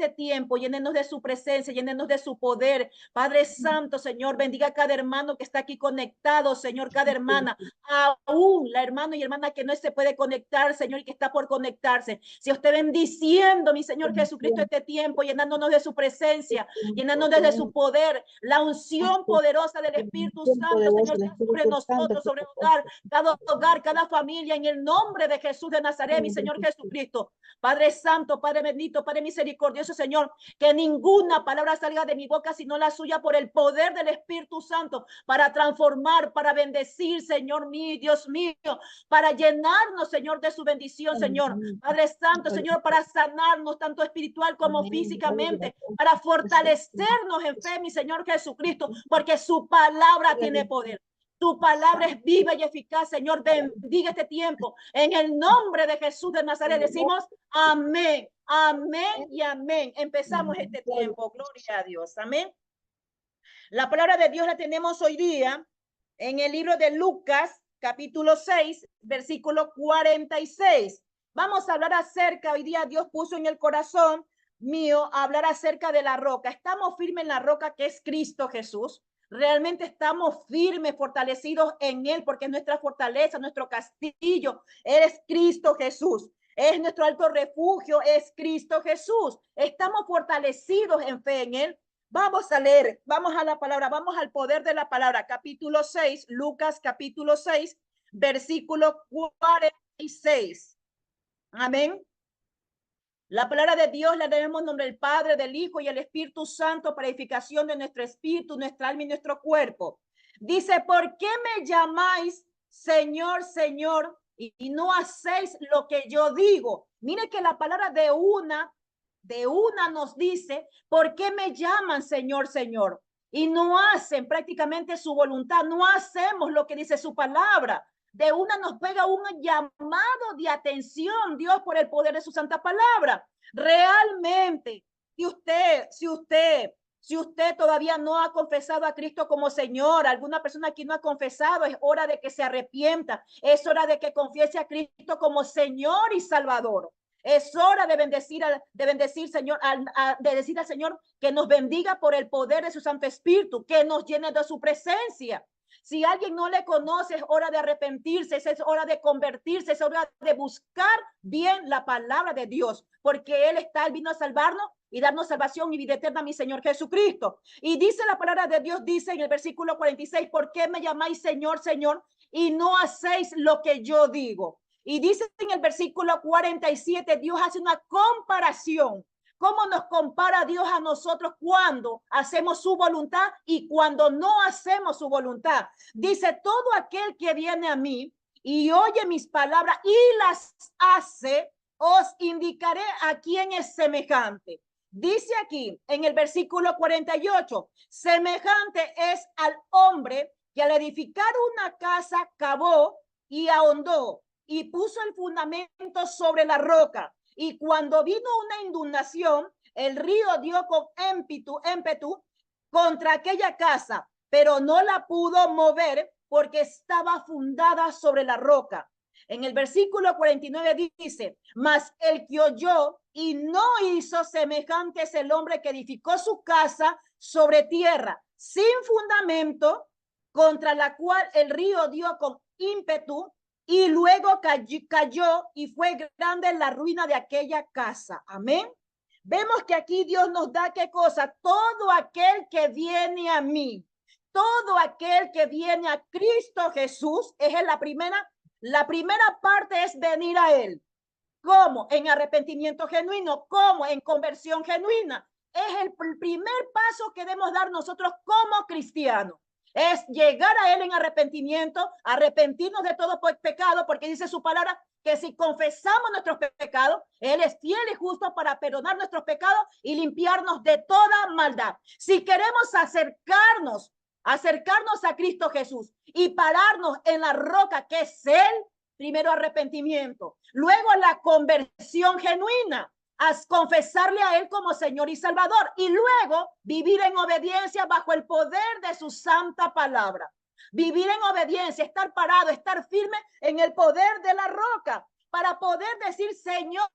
este tiempo, llénenos de su presencia, llénenos de su poder. Padre Santo, Señor, bendiga a cada hermano que está aquí conectado, Señor, cada hermana, aún la hermana y hermana que no se puede conectar, Señor, y que está por conectarse. Si usted bendiciendo, mi Señor Jesucristo, este tiempo, llenándonos de su presencia, llenándonos de su poder, la unción poderosa del Espíritu Santo, Señor, sea sobre nosotros, sobre hogar, cada familia, en el nombre de Jesús de Nazaret, mi Señor Jesucristo. Padre Santo, Padre bendito, Padre misericordioso, Señor, que ninguna palabra salga de mi boca sino la suya por el poder del Espíritu Santo, para transformar, para bendecir, Señor mío, Dios mío, para llenarnos, Señor, de su bendición, Señor. Padre Santo, Señor, para sanarnos tanto espiritual como físicamente, para fortalecernos en fe, mi Señor Jesucristo, porque su palabra tiene poder. Tu palabra es viva y eficaz, Señor. Bendiga este tiempo. En el nombre de Jesús de Nazaret decimos amén, amén y amén. Empezamos este tiempo. Gloria a Dios. Amén. La palabra de Dios la tenemos hoy día en el libro de Lucas, capítulo 6, versículo 46. Vamos a hablar acerca, hoy día Dios puso en el corazón mío hablar acerca de la roca. Estamos firmes en la roca que es Cristo Jesús. Realmente estamos firmes, fortalecidos en Él, porque es nuestra fortaleza, nuestro castillo. Es Cristo Jesús. Es nuestro alto refugio, es Cristo Jesús. Estamos fortalecidos en fe en Él. Vamos a leer, vamos a la palabra, vamos al poder de la palabra. Capítulo 6, Lucas capítulo 6, versículo 46. Amén. La palabra de Dios la tenemos en nombre del Padre, del Hijo y el Espíritu Santo para edificación de nuestro espíritu, nuestra alma y nuestro cuerpo. Dice, ¿por qué me llamáis Señor, Señor, y no hacéis lo que yo digo? Mire que la palabra de una nos dice, ¿por qué me llaman Señor, Señor? Y no hacen prácticamente su voluntad, no hacemos lo que dice su palabra. De una nos pega un llamado de atención, Dios, por el poder de su santa palabra. Realmente, si usted todavía no ha confesado a Cristo como Señor, alguna persona aquí no ha confesado, es hora de que se arrepienta, es hora de que confiese a Cristo como Señor y Salvador. Es hora de bendecir, Señor, de decir al Señor que nos bendiga por el poder de su Santo Espíritu, que nos llene de su presencia. Si alguien no le conoce, es hora de arrepentirse, es hora de convertirse, es hora de buscar bien la palabra de Dios, porque Él vino a salvarnos y darnos salvación y vida eterna, mi Señor Jesucristo. Y dice la palabra de Dios, dice en el versículo 46, ¿por qué me llamáis Señor, Señor, y no hacéis lo que yo digo? Y dice en el versículo 47, Dios hace una comparación. ¿Cómo nos compara Dios a nosotros cuando hacemos su voluntad y cuando no hacemos su voluntad? Dice, todo aquel que viene a mí y oye mis palabras y las hace, os indicaré a quién es semejante. Dice aquí en el versículo 48, semejante es al hombre que al edificar una casa cavó y ahondó y puso el fundamento sobre la roca. Y cuando vino una inundación, el río dio con ímpetu contra aquella casa, pero no la pudo mover porque estaba fundada sobre la roca. En el versículo 49 dice, mas el que oyó y no hizo, semejante es el hombre que edificó su casa sobre tierra, sin fundamento, contra la cual el río dio con ímpetu, y luego cayó y fue grande la ruina de aquella casa. Amén. Vemos que aquí Dios nos da qué cosa, todo aquel que viene a mí, todo aquel que viene a Cristo Jesús, es la primera parte es venir a Él. ¿Cómo? En arrepentimiento genuino. ¿Cómo? En conversión genuina. Es el primer paso que debemos dar nosotros como cristianos. Es llegar a Él en arrepentimiento, arrepentirnos de todo pecado, porque dice su palabra que si confesamos nuestros pecados, Él es fiel y justo para perdonar nuestros pecados y limpiarnos de toda maldad. Si queremos acercarnos a Cristo Jesús y pararnos en la roca que es Él, primero arrepentimiento, luego la conversión genuina, a confesarle a Él como Señor y Salvador, y luego vivir en obediencia bajo el poder de su santa palabra. Vivir en obediencia, estar parado, estar firme en el poder de la roca, para poder decir Señor,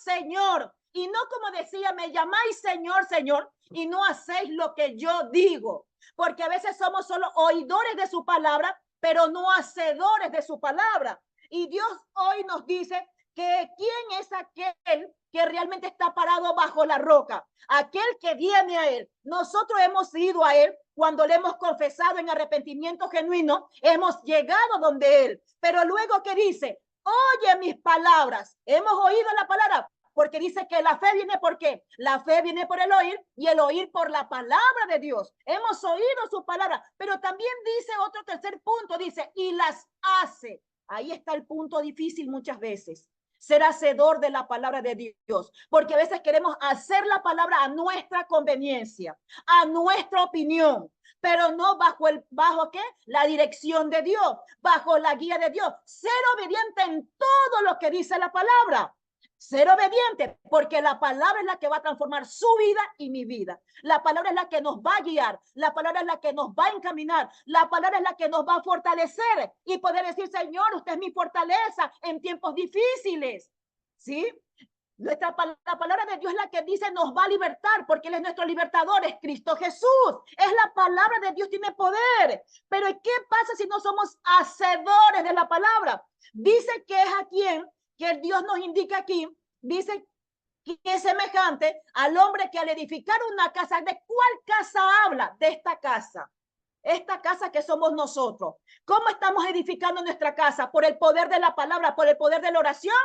Señor, Y no como decía, me llamáis Señor, Señor, y no hacéis lo que yo digo. Porque a veces somos solo oidores de su palabra, pero no hacedores de su palabra. Y Dios hoy nos dice que quién es aquel que realmente está parado bajo la roca, aquel que viene a él. Nosotros hemos ido a él cuando le hemos confesado en arrepentimiento genuino, hemos llegado donde él. Pero luego que dice, oye mis palabras, hemos oído la palabra, porque dice que la fe viene por qué. La fe viene por el oír y el oír por la palabra de Dios. Hemos oído su palabra, pero también dice otro tercer punto, dice, y las hace. Ahí está el punto difícil muchas veces. Ser hacedor de la palabra de Dios, porque a veces queremos hacer la palabra a nuestra conveniencia, a nuestra opinión, pero no bajo ¿qué? La dirección de Dios, bajo la guía de Dios. Ser obediente en todo lo que dice la palabra. Ser obediente, porque la palabra es la que va a transformar su vida y mi vida. La palabra es la que nos va a guiar, la palabra es la que nos va a encaminar, la palabra es la que nos va a fortalecer y poder decir, Señor, usted es mi fortaleza en tiempos difíciles. ¿Sí? La palabra de Dios es la que dice nos va a libertar, porque Él es nuestro libertador, es Cristo Jesús. Es la palabra de Dios, tiene poder. Pero ¿qué pasa si no somos hacedores de la palabra? Dice que es a quien que el Dios nos indica aquí, dice que es semejante al hombre que al edificar una casa, ¿de cuál casa habla? De esta casa. Esta casa que somos nosotros. ¿Cómo estamos edificando nuestra casa? ¿Por el poder de la palabra, por el poder de la oración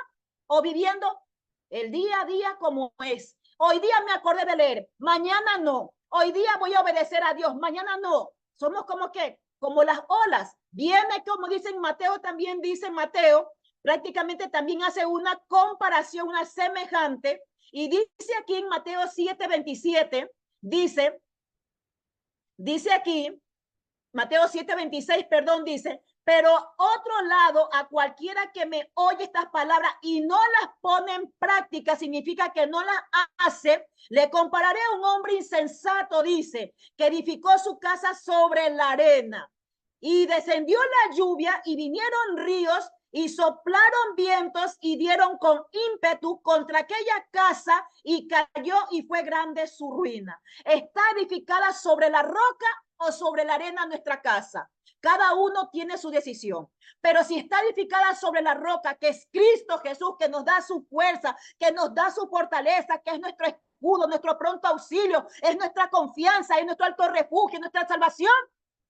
o viviendo el día a día como es? Hoy día me acordé de leer, mañana no. Hoy día voy a obedecer a Dios, mañana no. Somos como que, como las olas. Viene, como dicen Mateo, también dice Mateo, prácticamente también hace una comparación, una semejante, y dice aquí en Mateo 7:27, dice aquí, Mateo 7:26, perdón, dice, pero otro lado, a cualquiera que me oye estas palabras y no las pone en práctica, significa que no las hace, le compararé a un hombre insensato, dice, que edificó su casa sobre la arena. Y descendió la lluvia y vinieron ríos y soplaron vientos y dieron con ímpetu contra aquella casa y cayó y fue grande su ruina. Está edificada sobre la roca o sobre la arena nuestra casa. Cada uno tiene su decisión. Pero si está edificada sobre la roca, que es Cristo Jesús, que nos da su fuerza, que nos da su fortaleza, que es nuestro escudo, nuestro pronto auxilio, es nuestra confianza, es nuestro alto refugio, nuestra salvación,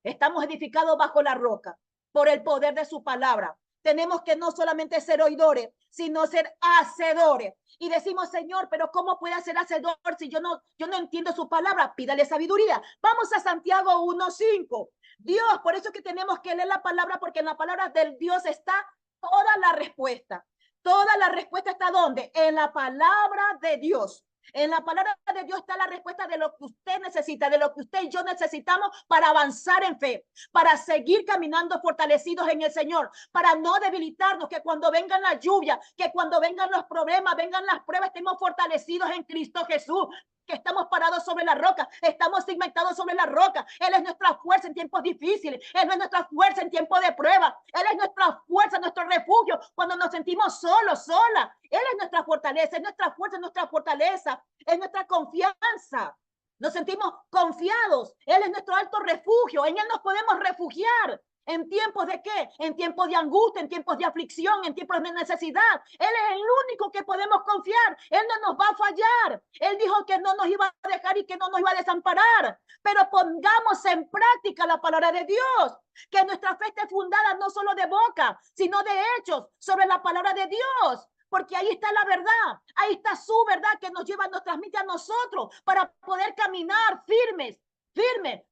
estamos edificados bajo la roca por el poder de su palabra. Tenemos que no solamente ser oidores, sino ser hacedores. Y decimos, Señor, pero ¿cómo puede ser hacedor si yo no entiendo su palabra? Pídale sabiduría. Vamos a Santiago 1:5. Dios, por eso es que tenemos que leer la palabra, porque en la palabra del Dios está toda la respuesta. Toda la respuesta está ¿dónde? En la palabra de Dios. En la palabra de Dios está la respuesta de lo que usted necesita, de lo que usted y yo necesitamos para avanzar en fe, para seguir caminando fortalecidos en el Señor, para no debilitarnos, que cuando vengan la lluvia, que cuando vengan los problemas, vengan las pruebas, estemos fortalecidos en Cristo Jesús, que estamos parados sobre la roca, estamos cimentados sobre la roca. Él es nuestra fuerza en tiempos difíciles, Él es nuestra fuerza en tiempos de prueba, Él es nuestra fuerza, nuestro refugio cuando nos sentimos solos, sola. Él es nuestra fortaleza, es nuestra fuerza, es nuestra fortaleza, es nuestra confianza. Nos sentimos confiados, Él es nuestro alto refugio, en Él nos podemos refugiar. ¿En tiempos de qué? En tiempos de angustia, en tiempos de aflicción, en tiempos de necesidad. Él es el único que podemos confiar. Él no nos va a fallar. Él dijo que no nos iba a dejar y que no nos iba a desamparar. Pero pongamos en práctica la palabra de Dios. Que nuestra fe esté fundada no solo de boca, sino de hechos sobre la palabra de Dios. Porque ahí está la verdad, ahí está su verdad que nos lleva, nos transmite a nosotros para poder caminar firmes,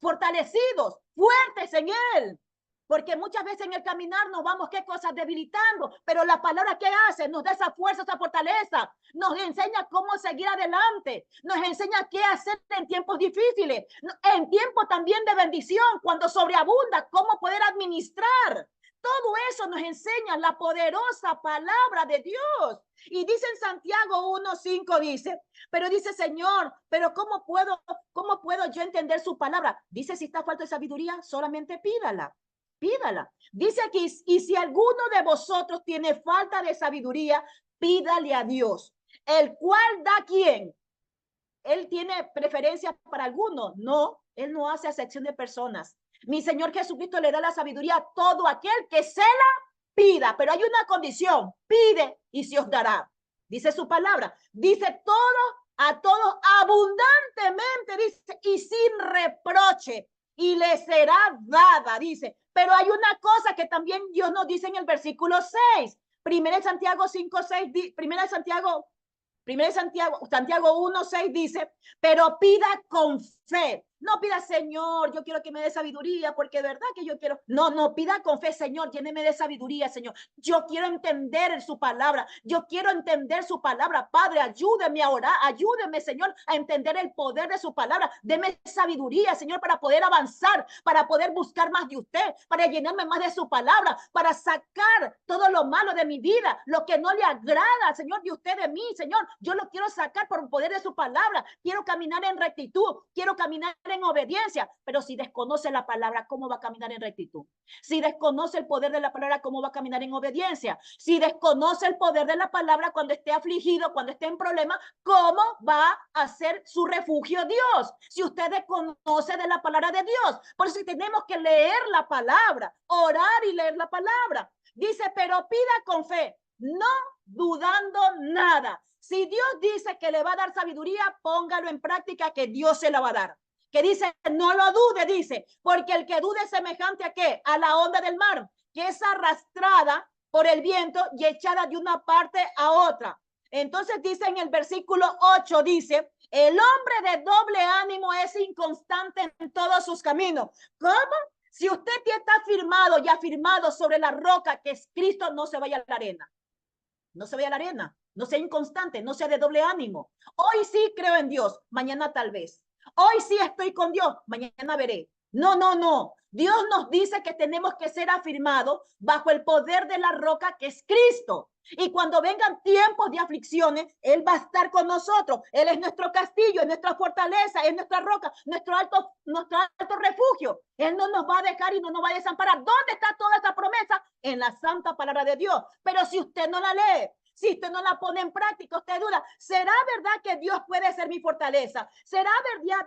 fortalecidos, fuertes en Él. Porque muchas veces en el caminar nos vamos, ¿qué cosas? Debilitando. Pero la palabra, ¿qué hace? Nos da esa fuerza, esa fortaleza. Nos enseña cómo seguir adelante. Nos enseña qué hacer en tiempos difíciles. En tiempos también de bendición, cuando sobreabunda, cómo poder administrar. Todo eso nos enseña la poderosa palabra de Dios. Y dice en Santiago 1:5, dice, pero dice, Señor, pero ¿cómo puedo yo entender su palabra? Dice, si está falta de sabiduría, solamente pídala. Pídala. Dice aquí, y si alguno de vosotros tiene falta de sabiduría, pídale a Dios, el cual da quién. Él tiene preferencias para algunos. No, él no hace acepción de personas. Mi Señor Jesucristo le da la sabiduría a todo aquel que se la pida, pero hay una condición: pide y se os dará. Dice su palabra, dice todo a todos abundantemente, dice, y sin reproche, y le será dada, dice. Pero hay una cosa que también Dios nos dice en el versículo 6, primera de Santiago 5:6, primera de Santiago 1:6 dice, pero pida con fe. No pida, Señor, yo quiero que me dé sabiduría, porque de verdad que yo quiero. No, pida con fe, Señor, lléneme de sabiduría, Señor. Yo quiero entender su palabra. Yo quiero entender su palabra. Padre, ayúdeme a orar. Ayúdeme, Señor, a entender el poder de su palabra. Deme sabiduría, Señor, para poder avanzar, para poder buscar más de usted, para llenarme más de su palabra, para sacar todo lo malo de mi vida, lo que no le agrada, Señor, de usted, de mí, Señor. Yo lo quiero sacar por el poder de su palabra. Quiero caminar en rectitud. Quiero caminar en obediencia. Pero si desconoce la palabra, ¿cómo va a caminar en rectitud? Si desconoce el poder de la palabra, ¿cómo va a caminar en obediencia? Si desconoce el poder de la palabra cuando esté afligido, cuando esté en problemas, ¿cómo va a ser su refugio Dios? Si usted desconoce de la palabra de Dios. Por eso tenemos que leer la palabra, orar y leer la palabra. Dice, pero pida con fe, no dudando nada. Si Dios dice que le va a dar sabiduría, póngalo en práctica, que Dios se la va a dar. Que dice, no lo dude, dice, porque el que dude es semejante a ¿qué? A la onda del mar, que es arrastrada por el viento y echada de una parte a otra. Entonces dice en el versículo 8, dice, el hombre de doble ánimo es inconstante en todos sus caminos. ¿Cómo? Si usted está firmado y afirmado sobre la roca que es Cristo, no se vaya a la arena. No se vaya a la arena. No sea inconstante, no sea de doble ánimo. Hoy sí creo en Dios, mañana tal vez. Hoy sí estoy con Dios, mañana veré. No. Dios nos dice que tenemos que ser afirmados bajo el poder de la roca que es Cristo. Y cuando vengan tiempos de aflicciones, Él va a estar con nosotros. Él es nuestro castillo, es nuestra fortaleza, es nuestra roca, nuestro alto refugio. Él no nos va a dejar y no nos va a desamparar. ¿Dónde está toda esta promesa? En la santa palabra de Dios. Pero si usted no la lee, si usted no la pone en práctica, usted duda, ¿será verdad que Dios puede ser mi fortaleza? ¿Será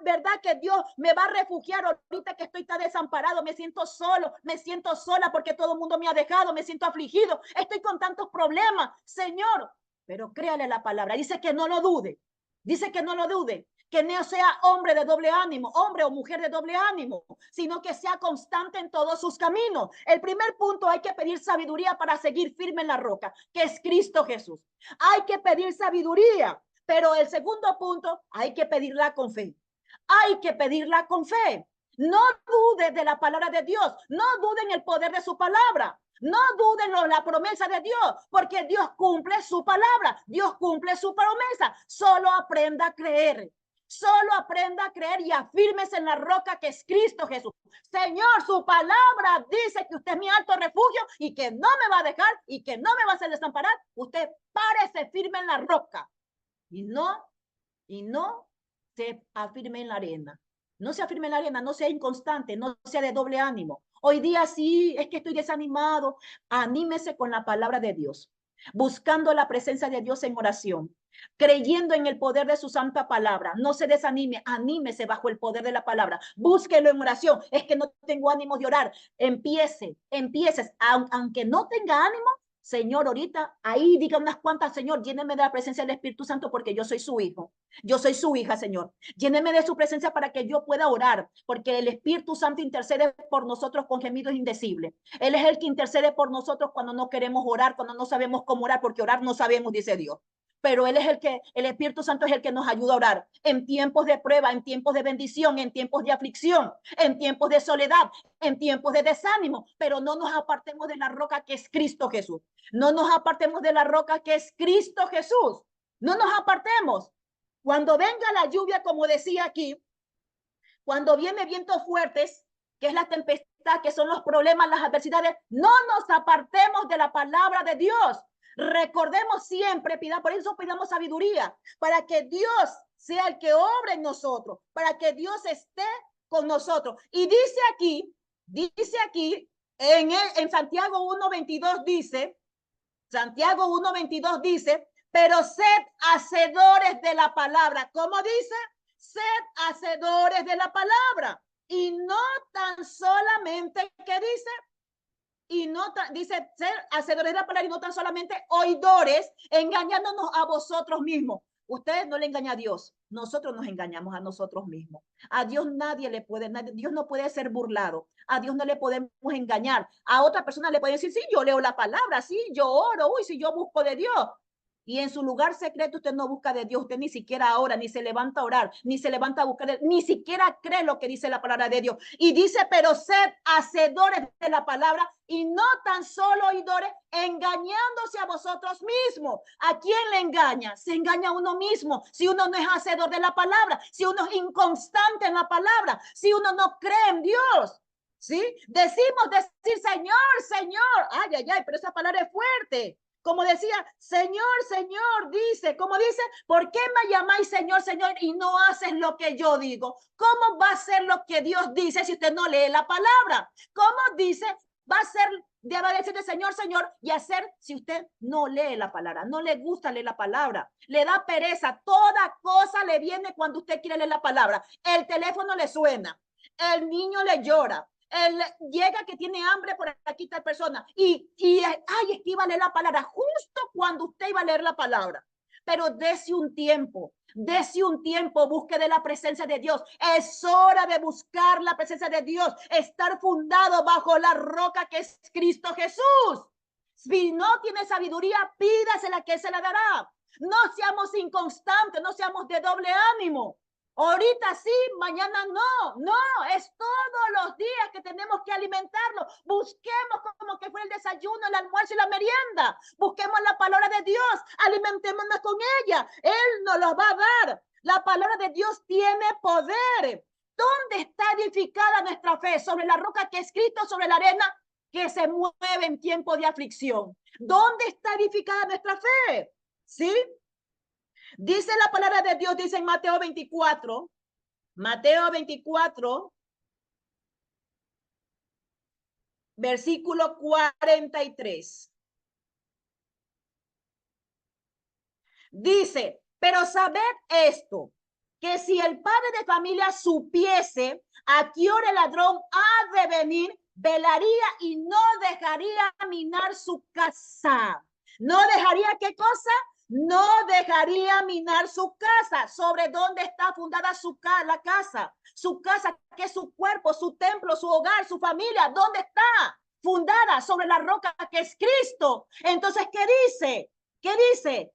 verdad que Dios me va a refugiar ahorita que estoy tan desamparado? Me siento solo, me siento sola porque todo el mundo me ha dejado, me siento afligido, estoy con tantos problemas. Señor, pero créale la palabra, dice que no lo dude, dice que no lo dude. Que no sea hombre de doble ánimo, hombre o mujer de doble ánimo, sino que sea constante en todos sus caminos. El primer punto, hay que pedir sabiduría para seguir firme en la roca, que es Cristo Jesús. Hay que pedir sabiduría, pero el segundo punto, hay que pedirla con fe. Hay que pedirla con fe. No dude de la palabra de Dios, no duden el poder de su palabra. No duden la promesa de Dios, porque Dios cumple su palabra, Dios cumple su promesa. Solo aprenda a creer. Solo aprenda a creer y afírmese en la roca que es Cristo Jesús. Señor, su palabra dice que usted es mi alto refugio y que no me va a dejar y que no me va a hacer desamparar. Usted párese firme en la roca y no se afirme en la arena. No se afirme en la arena, no sea inconstante, no sea de doble ánimo. Hoy día sí, es que estoy desanimado. Anímese con la palabra de Dios, buscando la presencia de Dios en oración, creyendo en el poder de su santa palabra. No se desanime, anímese bajo el poder de la palabra. Búsquelo en oración. Es que no tengo ánimo de orar. Empieces, aunque no tenga ánimo. Señor, ahorita ahí diga unas cuantas, Señor, lléneme de la presencia del Espíritu Santo porque yo soy su hijo. Yo soy su hija, Señor. Lléneme de su presencia para que yo pueda orar, porque el Espíritu Santo intercede por nosotros con gemidos indecibles. Él es el que intercede por nosotros cuando no queremos orar, cuando no sabemos cómo orar, porque orar no sabemos, dice Dios. Pero Él es el Espíritu Santo es el que nos ayuda a orar en tiempos de prueba, en tiempos de bendición, en tiempos de aflicción, en tiempos de soledad, en tiempos de desánimo. Pero no nos apartemos de la roca que es Cristo Jesús. No nos apartemos de la roca que es Cristo Jesús. No nos apartemos. Cuando venga la lluvia, como decía aquí, cuando viene vientos fuertes, que es la tempestad, que son los problemas, las adversidades, no nos apartemos de la palabra de Dios. Recordemos siempre, por eso pidamos sabiduría, para que Dios sea el que obre en nosotros, para que Dios esté con nosotros. Y dice aquí, en Santiago 1:22 dice, Santiago 1:22 dice, pero sed hacedores de la palabra. ¿Cómo dice? Sed hacedores de la palabra. Y no tan solamente, ¿qué dice? Y no dice ser hacedores de la palabra y no tan solamente oidores, engañándonos a vosotros mismos. Usted no le engaña a Dios, nosotros nos engañamos a nosotros mismos. A Dios nadie le puede, Dios no puede ser burlado, a Dios no le podemos engañar. A otra persona le puede decir, sí, yo leo la palabra, sí, yo oro, uy, sí, yo busco de Dios. Y en su lugar secreto usted no busca de Dios, usted ni siquiera ora, ni se levanta a orar, ni se levanta a buscar, ni siquiera cree lo que dice la palabra de Dios. Y dice, pero sed hacedores de la palabra y no tan solo oidores, engañándose a vosotros mismos. ¿A quién le engaña? Se engaña a uno mismo. Si uno no es hacedor de la palabra, si uno es inconstante en la palabra, si uno no cree en Dios. ¿Sí? Decimos decir, Señor, Señor. Ay, ay, ay, pero esa palabra es fuerte. Como decía, Señor, Señor, dice, como dice, ¿por qué me llamáis Señor, Señor y no haces lo que yo digo? ¿Cómo va a ser lo que Dios dice si usted no lee la palabra? ¿Cómo dice, va a ser, debe decirle Señor, Señor y hacer si usted no lee la palabra? No le gusta leer la palabra, le da pereza, toda cosa le viene cuando usted quiere leer la palabra. El teléfono le suena, el niño le llora. Él llega que tiene hambre por aquí tal persona ay, es que iba a leer la palabra justo cuando usted iba a leer la palabra. Pero dése un tiempo, busque de la presencia de Dios. Es hora de buscar la presencia de Dios, estar fundado bajo la roca que es Cristo Jesús. Si no tiene sabiduría, pídasela que se la dará. No seamos inconstantes, no seamos de doble ánimo. Ahorita sí, mañana no, no, es todos los días que tenemos que alimentarlo. Busquemos como que fue el desayuno, el almuerzo y la merienda. Busquemos la palabra de Dios, alimentémonos con ella. Él nos lo va a dar. La palabra de Dios tiene poder. ¿Dónde está edificada nuestra fe? Sobre la roca que es escrito sobre la arena que se mueve en tiempo de aflicción. ¿Dónde está edificada nuestra fe? ¿Sí? Dice la palabra de Dios, dice en Mateo 24, versículo 43. Dice, pero sabed esto, que si el padre de familia supiese a qué hora el ladrón ha de venir, velaría y no dejaría minar su casa. ¿No dejaría qué cosa? No dejaría minar su casa. ¿Sobre dónde está fundada la casa? Su casa, que es su cuerpo, su templo, su hogar, su familia. ¿Dónde está? Fundada sobre la roca que es Cristo. Entonces, ¿qué dice? ¿Qué dice?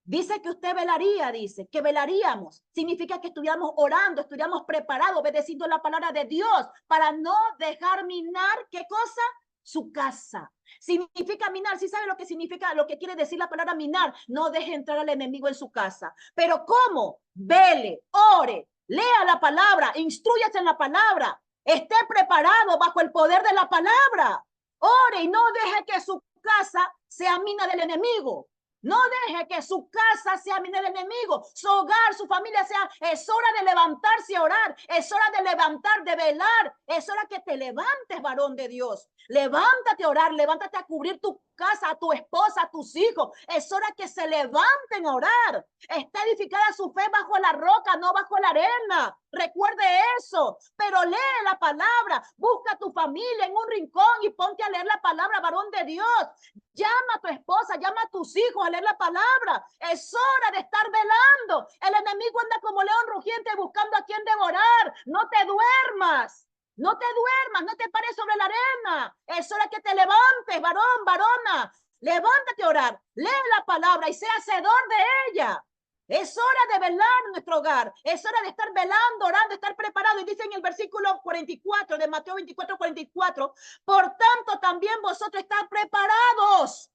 Dice que usted velaría, dice, que velaríamos. Significa que estuviéramos orando, estuviéramos preparados, obedeciendo la palabra de Dios para no dejar minar, ¿qué cosa? Su casa. Significa minar, ¿sí sabe lo que significa, lo que quiere decir la palabra minar? No deje entrar al enemigo en su casa. Pero ¿cómo? Vele, ore, lea la palabra, instrúyase en la palabra, esté preparado bajo el poder de la palabra. Ore y no deje que su casa sea mina del enemigo. No deje que su casa sea mina del enemigo, su hogar, su familia sea. Es hora de levantarse a orar, es hora de levantar, de velar, es hora que te levantes, varón de Dios. Levántate a orar, levántate a cubrir tu casa, a tu esposa, a tus hijos. Es hora que se levanten a orar. Está edificada su fe bajo la roca, no bajo la arena. Recuerde eso, pero lee la palabra, busca a tu familia en un rincón y ponte a leer la palabra, varón de Dios. Llama a tu esposa, llama a tus hijos a leer la palabra. Es hora de estar velando. El enemigo anda como león rugiente buscando a quien devorar. No te duermas. No te duermas, no te pares sobre la arena. Es hora que te levantes, varón, varona. Levántate a orar, lee la palabra y sea hacedor de ella. Es hora de velar en nuestro hogar. Es hora de estar velando, orando, estar preparado. Y dice en el versículo 44 de Mateo 24, por tanto también vosotros están preparados.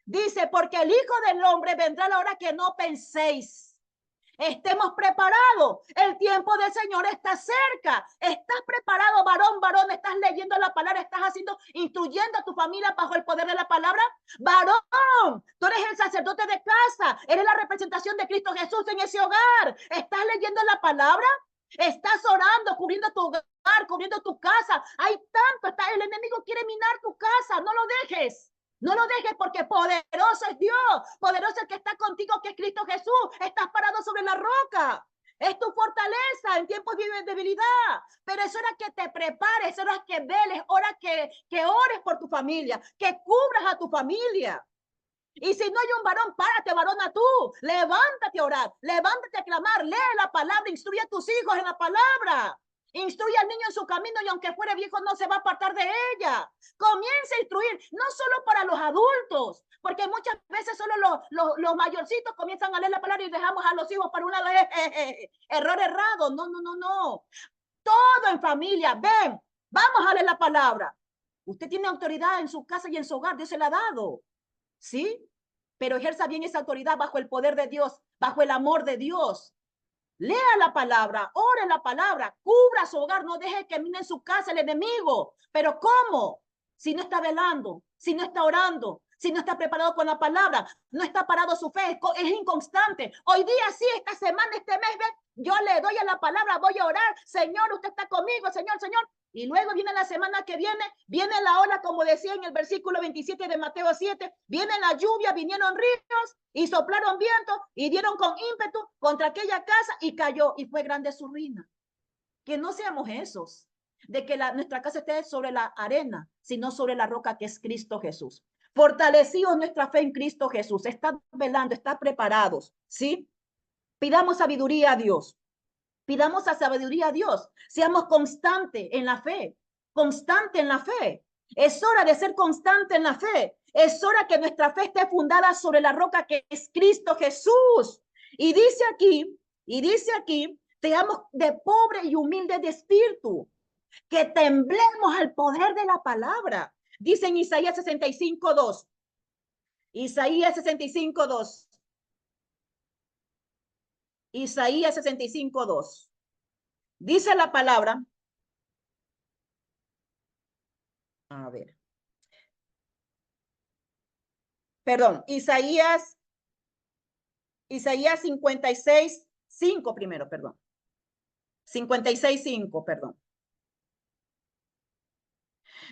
Dice, porque el Hijo del Hombre vendrá a la hora que no penséis. Estemos preparados. El tiempo del Señor está cerca. ¿Estás preparado, varón, varón? ¿Estás leyendo la palabra? ¿Estás haciendo, instruyendo a tu familia bajo el poder de la palabra? Varón, tú eres el sacerdote de casa. Eres la representación de Cristo Jesús en ese hogar. ¿Estás leyendo la palabra? Estás orando, cubriendo tu hogar, cubriendo tu casa. Hay tanto, el enemigo quiere minar tu casa. No lo dejes. No lo dejes porque poderoso es Dios, poderoso es el que está contigo, que es Cristo Jesús. Estás parado sobre la roca. Es tu fortaleza en tiempos de debilidad. Pero es hora que te prepares, es hora que veles, hora que ores por tu familia, que cubras a tu familia. Y si no hay un varón, párate, varona tú. Levántate a orar, levántate a clamar, lee la palabra, instruye a tus hijos en la palabra. Instruye al niño en su camino y aunque fuere viejo no se va a apartar de ella. Comienza a instruir, no solo para los adultos, porque muchas veces solo los mayorcitos comienzan a leer la palabra y dejamos a los hijos para un lado. Error errado, no, no, no, no. Todo en familia, ven, vamos a leer la palabra. Usted tiene autoridad en su casa y en su hogar, Dios se la ha dado. ¿Sí? Pero ejerza bien esa autoridad bajo el poder de Dios, bajo el amor de Dios. Lea la palabra, ore la palabra, cubra su hogar, no deje que mine en su casa el enemigo. Pero ¿cómo? Si no está velando, si no está orando, si no está preparado con la palabra, no está parado su fe, es inconstante. Hoy día sí, esta semana, este mes, yo le doy a la palabra, voy a orar. Señor, usted está conmigo, Señor, Señor. Y luego viene la semana que viene la ola, como decía en el versículo 27 de Mateo 7, viene la lluvia, vinieron ríos y soplaron vientos y dieron con ímpetu contra aquella casa y cayó y fue grande su ruina. Que no seamos esos, de que nuestra casa esté sobre la arena, sino sobre la roca que es Cristo Jesús. Fortalecidos nuestra fe en Cristo Jesús, están velando, están preparados, ¿sí? Pidamos sabiduría a Dios. Pidamos a sabiduría a Dios. Seamos constantes en la fe. Constante en la fe. Es hora de ser constante en la fe. Es hora que nuestra fe esté fundada sobre la roca que es Cristo Jesús. Y dice aquí, seamos de pobre y humilde de espíritu, que temblemos al poder de la palabra. Dice en Isaías 65:2. Isaías 65:2. Isaías 65:2. Dice la palabra. A ver. Perdón, Isaías 56:5 primero, perdón. 56:5, perdón.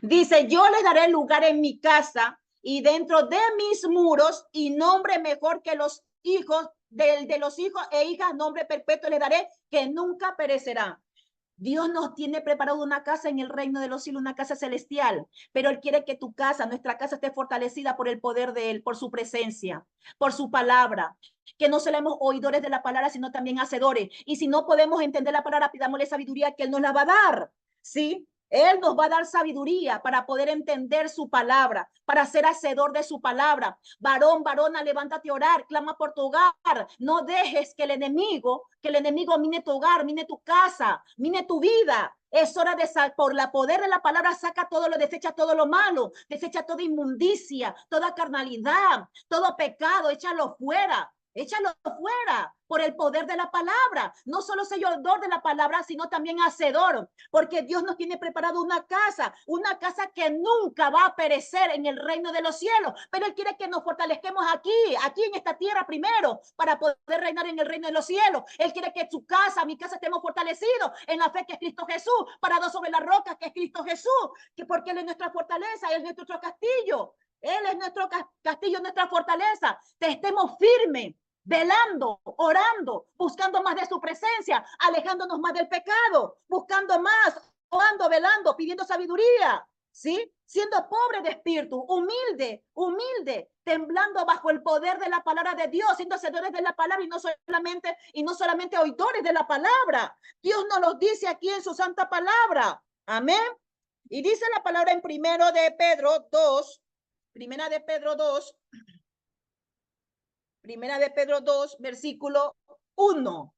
Dice, yo les daré lugar en mi casa y dentro de mis muros y nombre mejor que los hijos de los hijos e hijas, nombre perpetuo les daré que nunca perecerá. Dios nos tiene preparado una casa en el reino de los cielos, una casa celestial, pero Él quiere que tu casa, nuestra casa, esté fortalecida por el poder de Él, por su presencia, por su palabra, que no seamos oidores de la palabra, sino también hacedores. Y si no podemos entender la palabra, pidámosle sabiduría que Él nos la va a dar, ¿sí? Él nos va a dar sabiduría para poder entender su palabra, para ser hacedor de su palabra. Varón, varona, levántate a orar, clama por tu hogar. No dejes que el enemigo mine tu hogar, mine tu casa, mine tu vida. Es hora de, por la poder de la palabra, saca todo lo, desecha todo lo malo, desecha toda inmundicia, toda carnalidad, todo pecado, échalo fuera. Échalo fuera por el poder de la palabra. No solo soy oidor de la palabra, sino también hacedor, porque Dios nos tiene preparado una casa que nunca va a perecer en el reino de los cielos, pero Él quiere que nos fortalezcamos aquí en esta tierra primero, para poder reinar en el reino de los cielos. Él quiere que su casa, mi casa, estemos fortalecidos en la fe que es Cristo Jesús, parados sobre la roca que es Cristo Jesús, que porque Él es nuestra fortaleza, Él es nuestro castillo. Él es nuestro castillo, nuestra fortaleza. Estemos firmes, velando, orando, buscando más de su presencia, alejándonos más del pecado, buscando más, orando, velando, pidiendo sabiduría, ¿sí? Siendo pobre de espíritu, humilde, temblando bajo el poder de la palabra de Dios, siendo hacedores de la palabra y no solamente oidores de la palabra. Dios nos lo dice aquí en su santa palabra. Amén. Y dice la palabra en Primera de Pedro 2, versículo 1.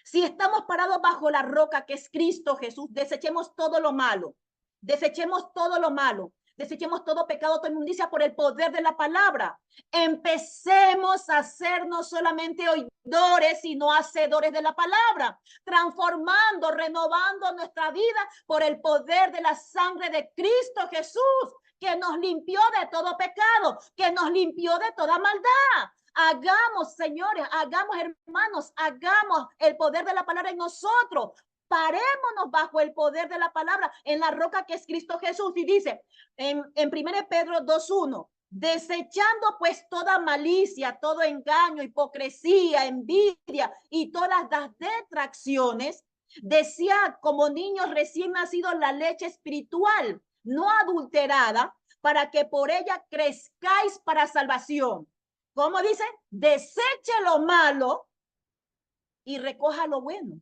Si estamos parados bajo la roca que es Cristo Jesús, desechemos todo lo malo, desechemos todo pecado, toda inmundicia por el poder de la palabra. Empecemos a ser no solamente oidores, sino hacedores de la palabra, transformando, renovando nuestra vida por el poder de la sangre de Cristo Jesús, que nos limpió de todo pecado, que nos limpió de toda maldad. Hagamos, señores, hagamos, hermanos, hagamos el poder de la palabra en nosotros. Parémonos bajo el poder de la palabra en la roca que es Cristo Jesús. Y dice en 1 Pedro 2:1, desechando pues toda malicia, todo engaño, hipocresía, envidia y todas las detracciones, desead como niños recién nacidos la leche espiritual, no adulterada, para que por ella crezcáis para salvación. ¿Cómo dice? Deseche lo malo y recoja lo bueno.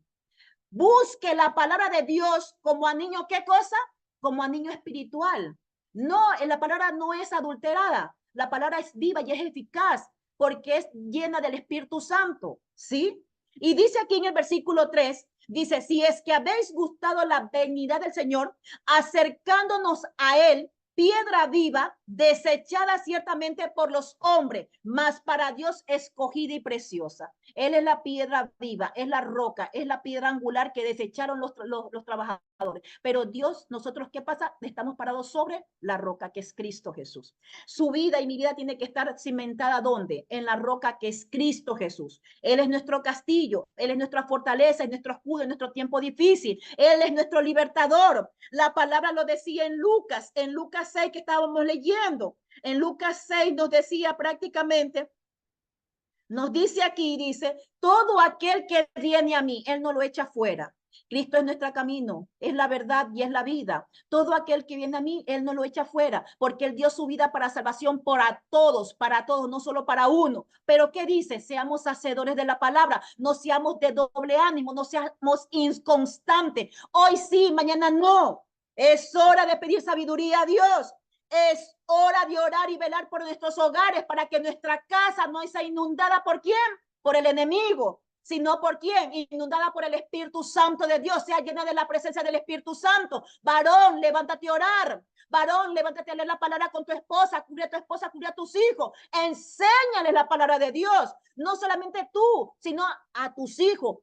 Busque la palabra de Dios como a niño, ¿qué cosa? Como a niño espiritual. No, la palabra no es adulterada. La palabra es viva y es eficaz porque es llena del Espíritu Santo, ¿sí? Y dice aquí en el versículo 3, dice, si es que habéis gustado la benignidad del Señor, acercándonos a Él, piedra viva, desechada ciertamente por los hombres, mas para Dios escogida y preciosa. Él es la piedra viva, es la roca, es la piedra angular que desecharon los trabajadores. Pero Dios, nosotros, ¿qué pasa? Estamos parados sobre la roca que es Cristo Jesús. Su vida y mi vida tiene que estar cimentada ¿dónde? En la roca que es Cristo Jesús. Él es nuestro castillo, Él es nuestra fortaleza, es nuestro escudo en nuestro tiempo difícil. Él es nuestro libertador. La palabra lo decía en Lucas 6 que estábamos leyendo. En Lucas 6 nos decía prácticamente, nos dice aquí, dice, todo aquel que viene a mí, Él no lo echa fuera. Cristo es nuestro camino, es la verdad y es la vida. Todo aquel que viene a mí, Él no lo echa fuera, porque Él dio su vida para salvación para todos, no solo para uno. Pero ¿qué dice? Seamos hacedores de la palabra, no seamos de doble ánimo, no seamos inconstantes. Hoy sí, mañana no. Es hora de pedir sabiduría a Dios. Es hora de orar y velar por nuestros hogares para que nuestra casa no sea inundada ¿por quién? Por el enemigo, sino ¿por quién? Inundada por el Espíritu Santo de Dios, sea llena de la presencia del Espíritu Santo. Varón, levántate a orar. Varón, levántate a leer la palabra con tu esposa, cubre a tu esposa, cubre a tus hijos. Enséñales la palabra de Dios. No solamente tú, sino a tus hijos.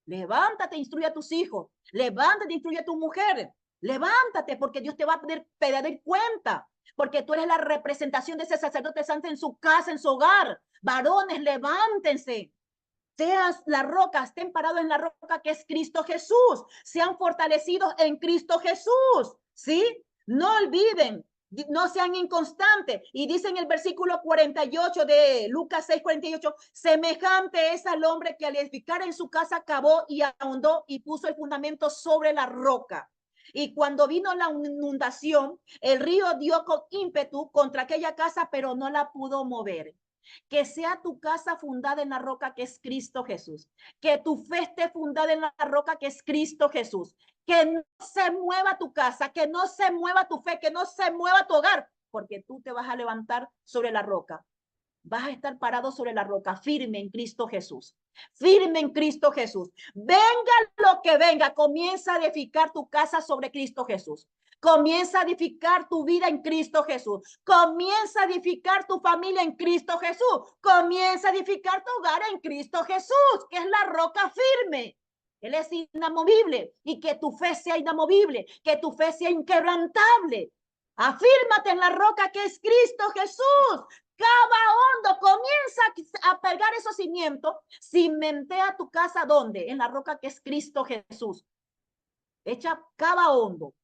Levántate, instruye a tus hijos. Levántate, instruye a tu mujer. Levántate, porque Dios te va a pedir cuenta. Porque tú eres la representación de ese sacerdote santo en su casa, en su hogar. Varones, levántense. Seas la roca, estén parados en la roca que es Cristo Jesús. Sean fortalecidos en Cristo Jesús. ¿Sí? No olviden, no sean inconstantes. Y dice en el versículo 48 de Lucas 6:48, semejante es al hombre que al edificar en su casa cavó y ahondó y puso el fundamento sobre la roca. Y cuando vino la inundación, el río dio con ímpetu contra aquella casa, pero no la pudo mover. Que sea tu casa fundada en la roca que es Cristo Jesús. Que tu fe esté fundada en la roca que es Cristo Jesús. Que no se mueva tu casa, que no se mueva tu fe, que no se mueva tu hogar, porque tú te vas a levantar sobre la roca. Vas a estar parado sobre la roca, firme en Cristo Jesús. Firme en Cristo Jesús. Venga lo que venga, comienza a edificar tu casa sobre Cristo Jesús. Comienza a edificar tu vida en Cristo Jesús. Comienza a edificar tu familia en Cristo Jesús. Comienza a edificar tu hogar en Cristo Jesús, que es la roca firme. Él es inamovible y que tu fe sea inamovible, que tu fe sea inquebrantable. Afírmate en la roca que es Cristo Jesús. Cava hondo, comienza a pegar esos cimientos, cimentea tu casa, ¿dónde? En la roca que es Cristo Jesús. Cava hondo,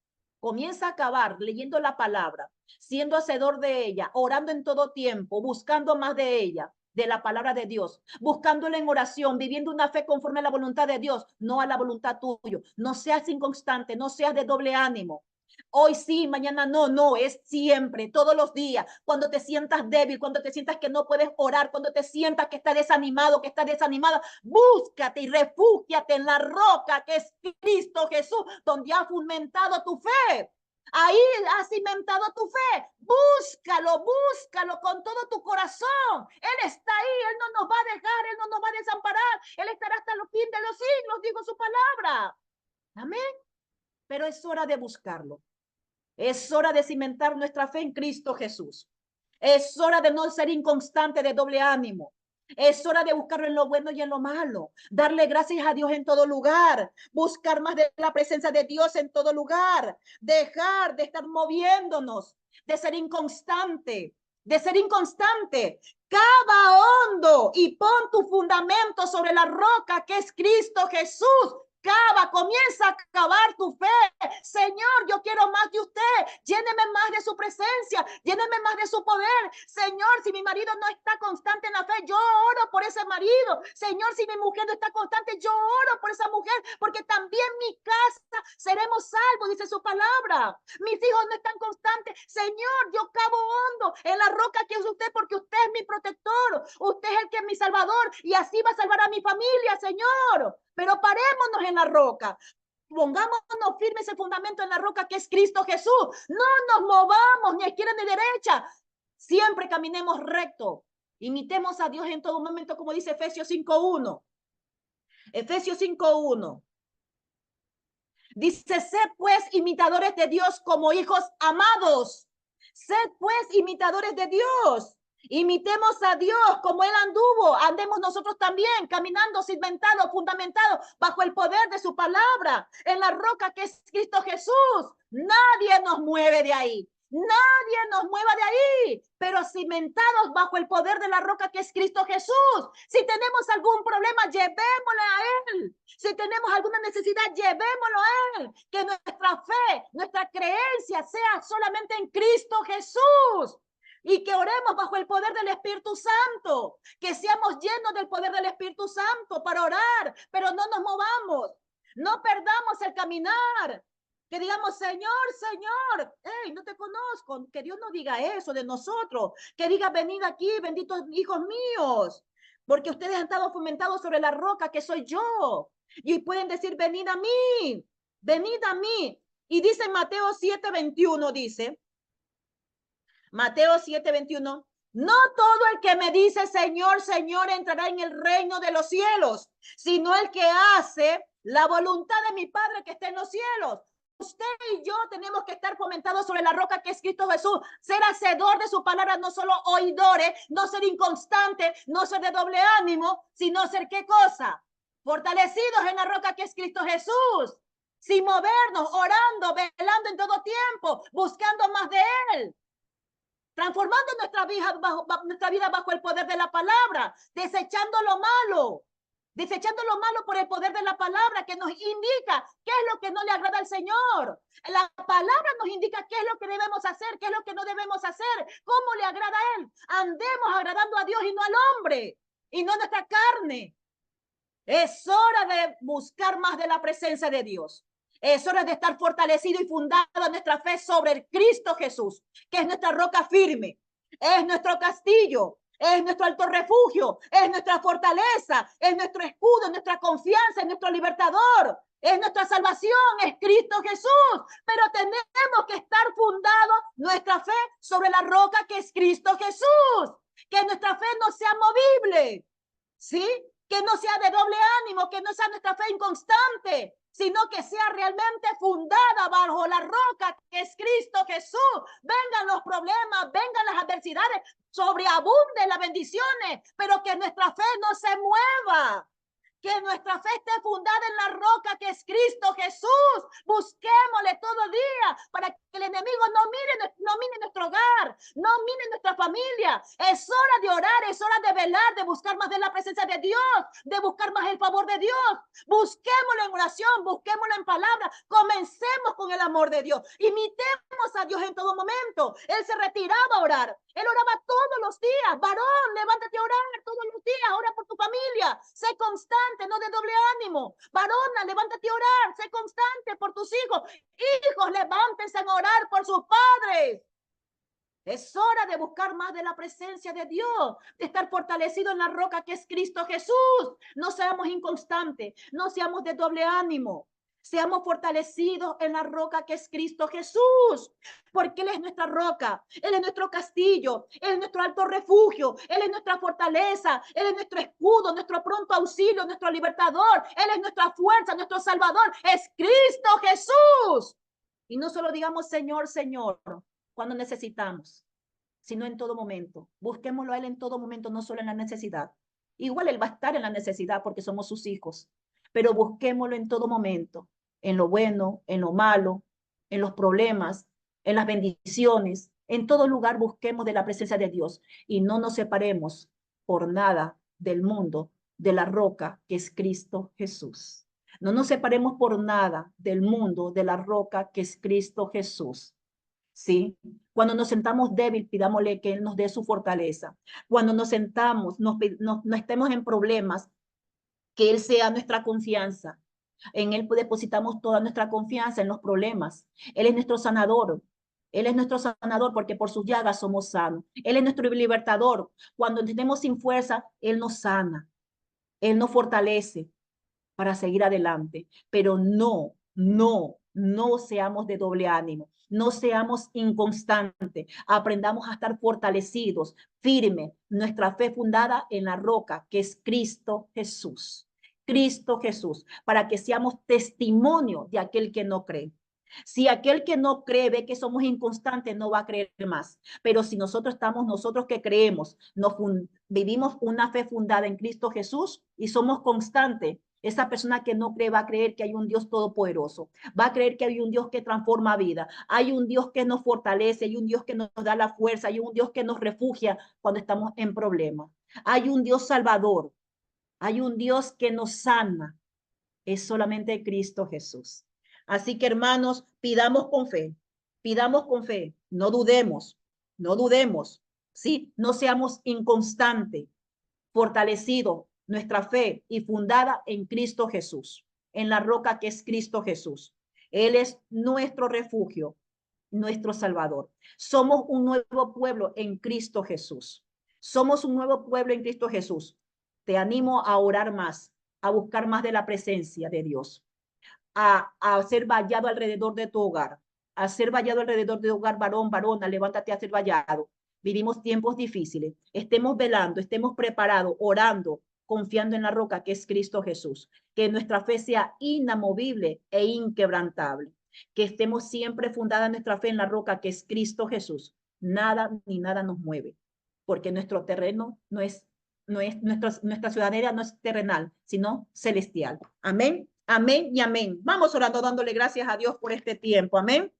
comienza a cavar, leyendo la palabra, siendo hacedor de ella, orando en todo tiempo, buscando más de ella, de la palabra de Dios, buscándola en oración, viviendo una fe conforme a la voluntad de Dios, no a la voluntad tuya. No seas inconstante, no seas de doble ánimo. Hoy sí, mañana no, no, es siempre, todos los días. Cuando te sientas débil, cuando te sientas que no puedes orar, cuando te sientas que estás desanimado, que estás desanimada, búscate y refúgiate en la roca que es Cristo Jesús, donde ha fundamentado tu fe. Ahí has cimentado tu fe. Búscalo, búscalo con todo tu corazón. Él está ahí, Él no nos va a dejar, Él no nos va a desamparar. Él estará hasta los fines de los siglos, digo su palabra. Amén. Pero es hora de buscarlo. Es hora de cimentar nuestra fe en Cristo Jesús. Es hora de no ser inconstante, de doble ánimo. Es hora de buscarlo en lo bueno y en lo malo. Darle gracias a Dios en todo lugar. Buscar más de la presencia de Dios en todo lugar. Dejar de estar moviéndonos, de ser inconstante. Cava hondo y pon tu fundamento sobre la roca que es Cristo Jesús. cava, comienza a cavar tu fe. Señor, yo quiero más de usted. Lléneme más de su presencia, lléneme más de su poder. Señor, si mi marido no está constante en la fe, yo oro por ese marido. Señor, si mi mujer no está constante, yo oro por esa mujer, porque también mi casa seremos salvos, dice su palabra. Mis hijos no están constantes. Señor, yo cavo hondo en la roca que es usted, porque usted es mi protector. Usted es el que es mi salvador, y así va a salvar a mi familia, Señor. Pero parémonos en la roca. Pongámonos firmes ese fundamento en la roca que es Cristo Jesús. No nos movamos ni a izquierda ni derecha. Siempre caminemos recto. Imitemos a Dios en todo momento, como dice Efesios 5:1. Efesios 5:1. Dice, sed pues imitadores de Dios como hijos amados. Sed pues imitadores de Dios. Imitemos a Dios como Él anduvo. Andemos nosotros también, caminando, cimentados, fundamentados, bajo el poder de su palabra, en la roca que es Cristo Jesús. Nadie nos mueve de ahí. Nadie nos mueva de ahí, pero cimentados bajo el poder de la roca que es Cristo Jesús. Si tenemos algún problema, llevémosle a Él. Si tenemos alguna necesidad, llevémoslo a Él. Que nuestra fe, nuestra creencia sea solamente en Cristo Jesús. Y que oremos bajo el poder del Espíritu Santo. Que seamos llenos del poder del Espíritu Santo para orar, pero no nos movamos. No perdamos el caminar. Que digamos, Señor, Señor, hey, no te conozco. Que Dios no diga eso de nosotros. Que diga, venid aquí, benditos hijos míos. Porque ustedes han estado fomentados sobre la roca que soy yo. Y pueden decir, venid a mí, venid a mí. Y dice Mateo 7:21, dice, Mateo 7:21, no todo el que me dice, Señor, Señor, entrará en el reino de los cielos, sino el que hace la voluntad de mi Padre que está en los cielos. Usted y yo tenemos que estar fomentados sobre la roca que es Cristo Jesús, ser hacedor de su palabra, no solo oidores, no ser inconstante, no ser de doble ánimo, sino ser ¿qué cosa? Fortalecidos en la roca que es Cristo Jesús, sin movernos, orando, velando en todo tiempo, buscando más de Él, transformando nuestra vida bajo el poder de la palabra, desechando lo malo por el poder de la palabra que nos indica qué es lo que no le agrada al Señor. La palabra nos indica qué es lo que debemos hacer, qué es lo que no debemos hacer, cómo le agrada a Él. Andemos agradando a Dios y no al hombre, y no a nuestra carne. Es hora de buscar más de la presencia de Dios. Es hora de estar fortalecido y fundada nuestra fe sobre el Cristo Jesús, que es nuestra roca firme, es nuestro castillo, es nuestro alto refugio, es nuestra fortaleza, es nuestro escudo, es nuestra confianza, es nuestro libertador, es nuestra salvación, es Cristo Jesús. Pero tenemos que estar fundado nuestra fe sobre la roca que es Cristo Jesús, que nuestra fe no sea movible, ¿sí? Que no sea de doble ánimo, que no sea nuestra fe inconstante, sino que sea realmente fundada bajo la roca que es Cristo Jesús. Vengan los problemas, vengan las adversidades, sobreabunden las bendiciones, pero que nuestra fe no se mueva. Que nuestra fe esté fundada en la roca que es Cristo Jesús. Busquémosle todo el día para que el enemigo no mire nuestro hogar, no mire nuestra familia. Es hora de orar, es hora de velar, de buscar más de la presencia de Dios, de buscar más el favor de Dios. Busquémoslo en oración, busquémoslo en palabra. Comencemos con el amor de Dios. Imitemos a Dios en todo momento. Él se retiraba a orar. Él oraba todos los días. Varón, levántate a orar todos los días. Ora por tu familia. Sé constante, no de doble ánimo. Varona, levántate a orar. Sé constante por tus hijos. Hijos, levántense a orar por sus padres. Es hora de buscar más de la presencia de Dios, de estar fortalecido en la roca que es Cristo Jesús. No seamos inconstantes, no seamos de doble ánimo. Seamos fortalecidos en la roca que es Cristo Jesús, porque Él es nuestra roca, Él es nuestro castillo, Él es nuestro alto refugio, Él es nuestra fortaleza, Él es nuestro escudo, nuestro pronto auxilio, nuestro libertador, Él es nuestra fuerza, nuestro salvador, es Cristo Jesús. Y no solo digamos Señor, Señor, cuando necesitamos, sino en todo momento. Busquémoslo a Él en todo momento, no solo en la necesidad. Igual Él va a estar en la necesidad porque somos sus hijos, pero busquémoslo en todo momento, en lo bueno, en lo malo, en los problemas, en las bendiciones. En todo lugar busquemos de la presencia de Dios y no nos separemos por nada del mundo, de la roca que es Cristo Jesús. No nos separemos por nada del mundo, de la roca que es Cristo Jesús. ¿Sí? Cuando nos sentamos débil, pidámosle que Él nos dé su fortaleza. Cuando nos sentamos, no estemos en problemas, que Él sea nuestra confianza. En Él depositamos toda nuestra confianza en los problemas. Él es nuestro sanador. Él es nuestro sanador porque por sus llagas somos sanos. Él es nuestro libertador. Cuando estemos sin fuerza, Él nos sana. Él nos fortalece para seguir adelante. Pero no seamos de doble ánimo. No seamos inconstantes. Aprendamos a estar fortalecidos, firmes, nuestra fe fundada en la roca que es Cristo Jesús. Cristo Jesús, para que seamos testimonio de aquel que no cree. Si aquel que no cree ve que somos inconstantes, no va a creer más. Pero si nosotros que creemos, vivimos una fe fundada en Cristo Jesús y somos constantes, esa persona que no cree va a creer que hay un Dios todopoderoso, va a creer que hay un Dios que transforma vida, hay un Dios que nos fortalece, hay un Dios que nos da la fuerza, hay un Dios que nos refugia cuando estamos en problemas, hay un Dios salvador, hay un Dios que nos sana, es solamente Cristo Jesús. Así que hermanos, pidamos con fe, no dudemos, ¿sí? No seamos inconstantes, fortalecido nuestra fe y fundada en Cristo Jesús, en la roca que es Cristo Jesús. Él es nuestro refugio, nuestro Salvador. Somos un nuevo pueblo en Cristo Jesús. Somos un nuevo pueblo en Cristo Jesús. Te animo a orar más, a buscar más de la presencia de Dios, a ser vallado alrededor de tu hogar, a ser vallado alrededor de tu hogar, varón, varona, levántate a ser vallado. Vivimos tiempos difíciles, estemos velando, estemos preparados, orando, confiando en la roca que es Cristo Jesús. Que nuestra fe sea inamovible e inquebrantable. Que estemos siempre fundada nuestra fe en la roca que es Cristo Jesús. Nada ni nada nos mueve, porque nuestro terreno nuestra ciudadanía no es terrenal, sino celestial. Amén, amén y amén. Vamos orando, dándole gracias a Dios por este tiempo. Amén.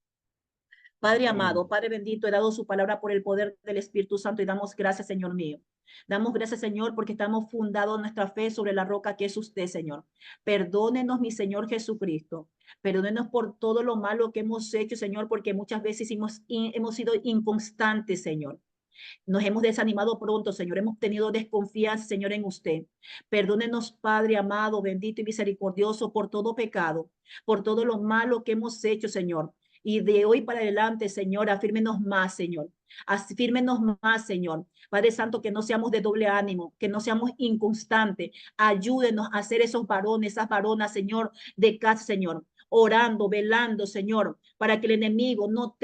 Padre amado, Padre bendito, he dado su palabra por el poder del Espíritu Santo y damos gracias, Señor mío. Damos gracias, Señor, porque estamos fundados nuestra fe sobre la roca que es usted, Señor. Perdónenos, mi Señor Jesucristo. Perdónenos por todo lo malo que hemos hecho, Señor, porque muchas veces hemos sido inconstantes, Señor. Nos hemos desanimado pronto, Señor. Hemos tenido desconfianza, Señor, en usted. Perdónenos, Padre amado, bendito y misericordioso, por todo pecado, por todo lo malo que hemos hecho, Señor. Y de hoy para adelante, Señor, afírmenos más, Señor. Afírmenos más, Señor. Padre Santo, que no seamos de doble ánimo, que no seamos inconstantes. Ayúdenos a ser esos varones, esas varonas, Señor, de casa, Señor. Orando, velando, Señor, para que el enemigo no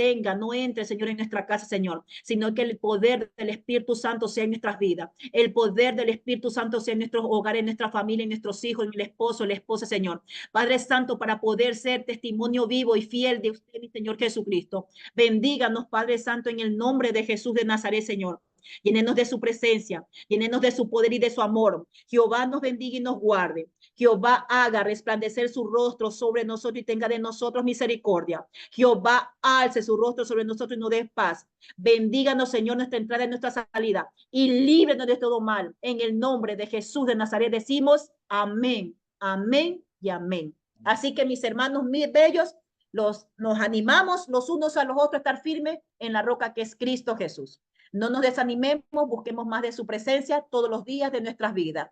entre, Señor, en nuestra casa, Señor, sino que el poder del Espíritu Santo sea en nuestras vidas, el poder del Espíritu Santo sea en nuestros hogares, en nuestra familia, en nuestros hijos, en el esposo, la esposa, Señor. Padre Santo, para poder ser testimonio vivo y fiel de usted, mi Señor Jesucristo. Bendíganos, Padre Santo, en el nombre de Jesús de Nazaret, Señor. Llénenos de su presencia, llénenos de su poder y de su amor. Jehová nos bendiga y nos guarde. Jehová haga resplandecer su rostro sobre nosotros y tenga de nosotros misericordia. Jehová alce su rostro sobre nosotros y nos dé paz. Bendíganos, Señor, nuestra entrada y nuestra salida y líbranos de todo mal. En el nombre de Jesús de Nazaret decimos amén, amén y amén. Así que mis hermanos, mis bellos, nos animamos los unos a los otros a estar firmes en la roca que es Cristo Jesús. No nos desanimemos, busquemos más de su presencia todos los días de nuestras vidas.